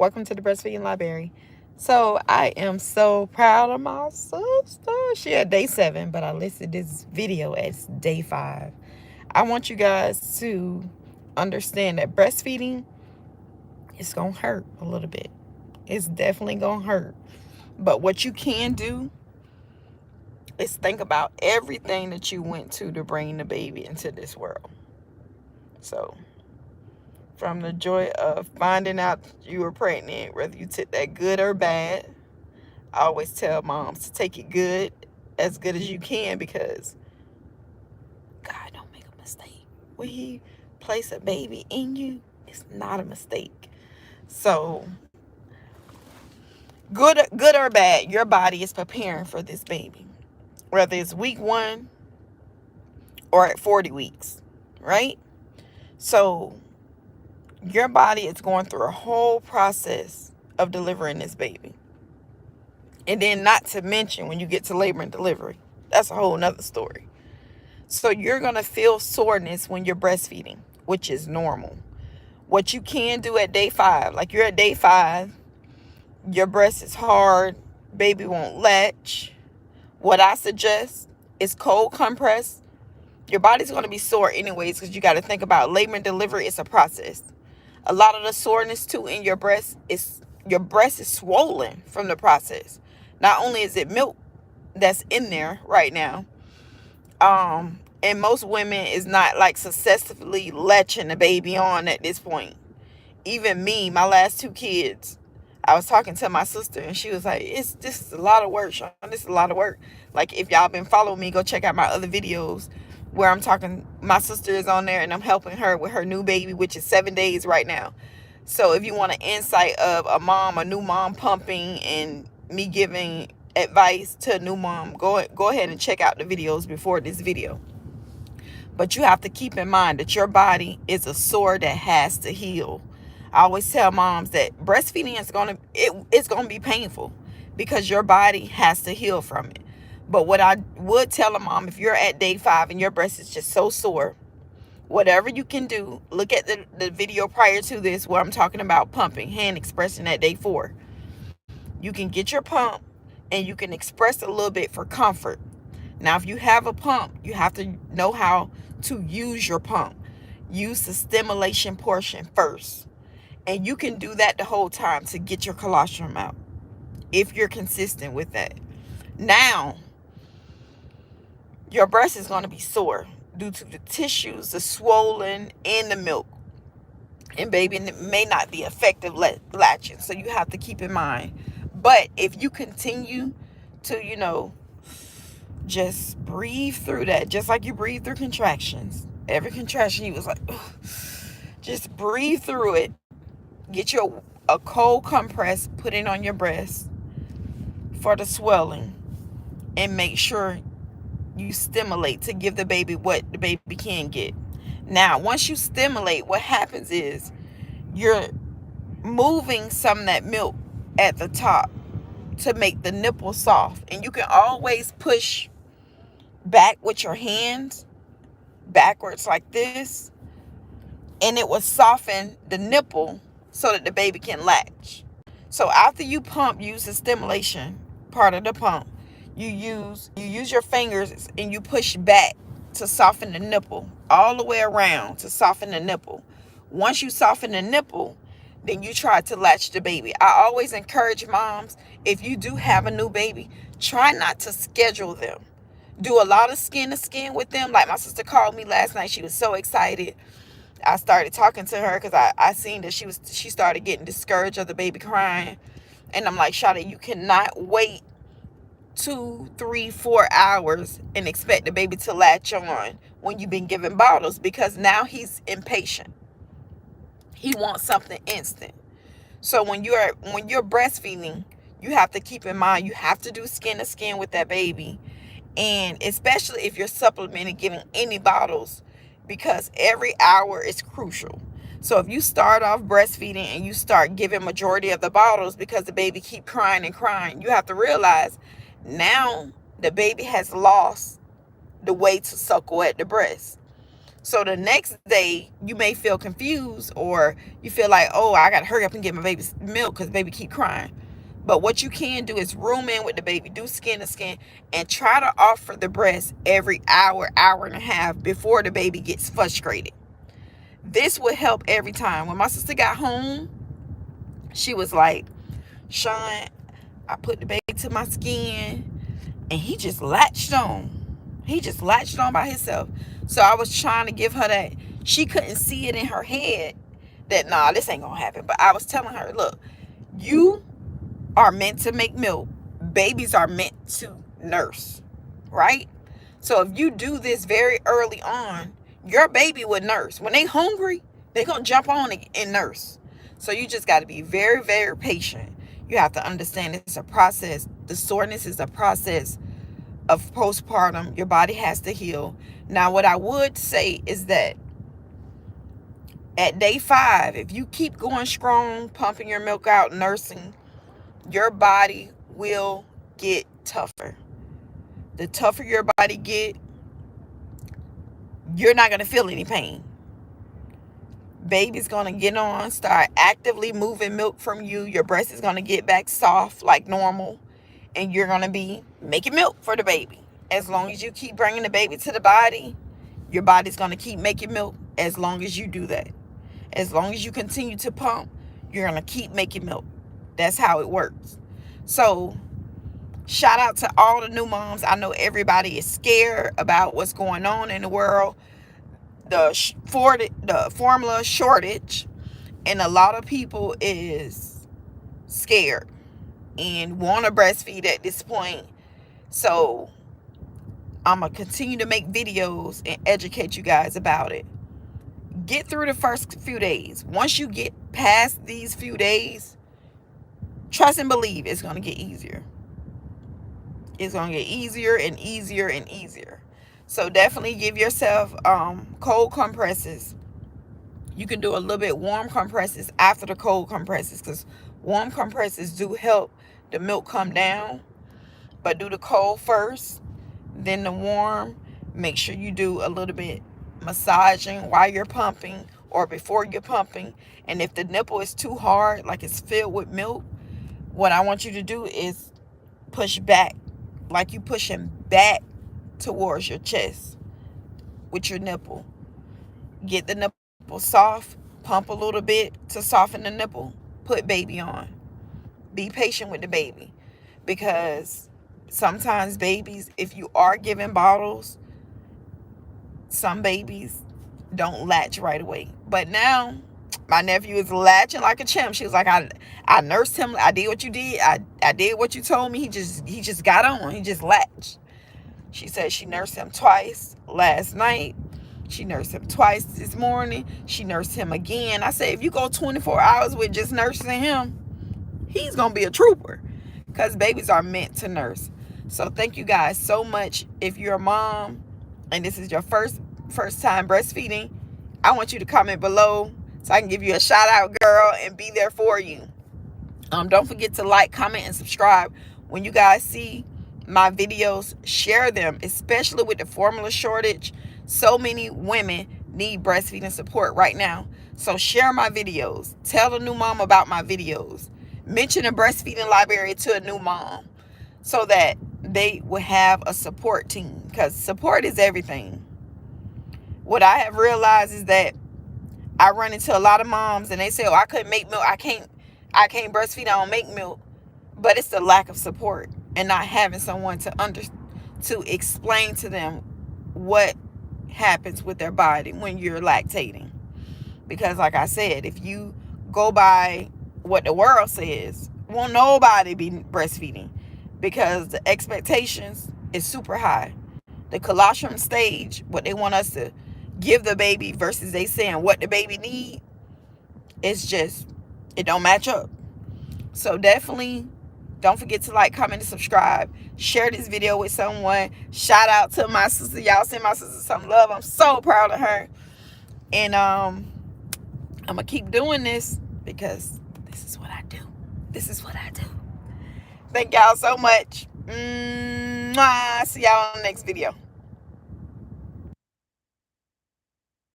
Welcome to the Breastfeeding Library. So I am so proud of my sister. She at day 7, but I listed this video as day 5. I want you guys to understand that breastfeeding is gonna hurt a little bit. It's definitely gonna hurt. But what you can do is think about everything that you went to bring the baby into this world. So from the joy of finding out you were pregnant, whether you took that good or bad, I always tell moms to take it good, as good as you can, because God don't make a mistake. When He place a baby in you, it's not a mistake. So, good or bad, your body is preparing for this baby, whether it's week 1 or at 40 weeks, right? So, your body is going through a whole process of delivering this baby. And then not to mention when you get to labor and delivery. That's a whole nother story. So you're going to feel soreness when you're breastfeeding, which is normal. What you can do at day 5, like you're at day 5, your breast is hard, baby won't latch. What I suggest is cold compress. Your body's going to be sore anyways, because you got to think about labor and delivery. It's a process. A lot of the soreness too in your breast is swollen from the process. Not only is it milk that's in there right now, and most women is not like successfully latching the baby on at this point. Even me, my last 2 kids, I was talking to my sister and she was like, this is a lot of work, Sean. This is a lot of work. Like, if y'all been following me, go check out my other videos where I'm talking. My sister is on there and I'm helping her with her new baby, which is 7 days right now. So if you want an insight of a new mom pumping, and me giving advice to a new mom, go ahead and check out the videos before this video. But you have to keep in mind that your body is a sore that has to heal. I always tell moms that breastfeeding it's gonna be painful, because your body has to heal from it. But what I would tell a mom, if you're at day 5 and your breast is just so sore, whatever you can do, look at the video prior to this where I'm talking about pumping, hand expression at day 4. You can get your pump and you can express a little bit for comfort. Now, if you have a pump, you have to know how to use your pump. Use the stimulation portion first. And you can do that the whole time to get your colostrum out, if you're consistent with that. Now, your breast is going to be sore due to the tissues, the swollen, and the milk. And baby may not be effective latching. So you have to keep in mind. But if you continue to, just breathe through that, just like you breathe through contractions. Every contraction, you was like, ugh. Just breathe through it. Get you a cold compress, put it on your breast for the swelling, and make sure you stimulate to give the baby what the baby can get. Now, once you stimulate, what happens is you're moving some of that milk at the top to make the nipple soft. And you can always push back with your hands backwards like this, and it will soften the nipple so that the baby can latch. So after you pump, use the stimulation part of the pump. You use your fingers and you push back to soften the nipple all the way around to soften the nipple. Once you soften the nipple, then you try to latch the baby. I always encourage moms, if you do have a new baby, try not to schedule them. Do a lot of skin to skin with them. Like my sister called me last night. She was so excited. I started talking to her because I seen that she started getting discouraged of the baby crying. And I'm like, Shada, you cannot wait 2, 3, 4 hours and expect the baby to latch on when you've been giving bottles, because now he's impatient. He wants something instant. So when you're breastfeeding, you have to keep in mind, you have to do skin to skin with that baby. And especially if you're supplementing, giving any bottles, because every hour is crucial. So if you start off breastfeeding and you start giving majority of the bottles because the baby keep crying and crying, you have to realize now the baby has lost the way to suckle at the breast. So the next day, you may feel confused, or you feel like, oh, I got to hurry up and get my baby's milk because baby keep crying. But what you can do is room in with the baby, do skin to skin, and try to offer the breast every hour, hour and a half before the baby gets frustrated. This would help every time. When my sister got home, she was like, Sean, I put the baby to my skin and he just latched on. He just latched on by himself. So I was trying to give her that. She couldn't see it in her head that, nah, this ain't gonna happen. But I was telling her, look, you are meant to make milk. Babies are meant to nurse, right? So if you do this very early on, your baby would nurse. When they hungry, they're gonna jump on and nurse. So you just got to be very, very patient. You have to understand it's a process. The soreness is a process of postpartum. Your body has to heal. Now, what I would say is that at day 5, if you keep going strong, pumping your milk out, nursing, your body will get tougher. The tougher your body get, you're not going to feel any pain. Baby's going to get on, start actively moving milk from you. Your breast is going to get back soft like normal. And you're going to be making milk for the baby. As long as you keep bringing the baby to the body, your body's going to keep making milk as long as you do that. As long as you continue to pump, you're going to keep making milk. That's how it works. So, shout out to all the new moms. I know everybody is scared about what's going on in the world. The formula shortage, and a lot of people is scared and want to breastfeed at this point. So I'm gonna continue to make videos and educate you guys about it. Get through the first few days. Once you get past these few days, trust and believe it's gonna get easier. It's gonna get easier and easier and easier. So definitely give yourself cold compresses. You can do a little bit warm compresses after the cold compresses, because warm compresses do help the milk come down. But do the cold first, then the warm. Make sure you do a little bit massaging while you're pumping or before you're pumping. And if the nipple is too hard, like it's filled with milk, what I want you to do is push back, like you pushing back towards your chest with your nipple. Get the nipple soft, pump a little bit to soften the nipple, put baby on. Be patient with the baby, because sometimes babies, if you are giving bottles, some babies don't latch right away. But now my nephew is latching like a champ. She was like, I nursed him. I did what you did. I did what you told me. He just got on. He just latched. She said she nursed him twice last night. She nursed him twice this morning. She nursed him again. I said, if you go 24 hours with just nursing him, he's going to be a trooper, because babies are meant to nurse. So thank you guys so much. If you're a mom and this is your first time breastfeeding, I want you to comment below so I can give you a shout out, girl, and be there for you. Don't forget to like, comment, and subscribe. When you guys see my videos, share them, especially with the formula shortage. So many women need breastfeeding support right now. So share my videos. Tell a new mom about my videos. Mention a breastfeeding library to a new mom so that they will have a support team, because support is everything. What I have realized is that I run into a lot of moms and they say, oh, I couldn't make milk. I can't breastfeed. I don't make milk. But it's the lack of support and not having someone to explain to them what happens with their body when you're lactating. Because like I said, if you go by what the world says, won't nobody be breastfeeding, because the expectations is super high. The colostrum stage, what they want us to give the baby versus they saying what the baby need, it's just, it don't match up. So definitely don't forget to like, comment, and subscribe. Share this video with someone. Shout out to my sister. Y'all send my sister some love. I'm so proud of her. And I'm gonna keep doing this because this is what I do. This is what I do. Thank y'all so much. See y'all on the next video.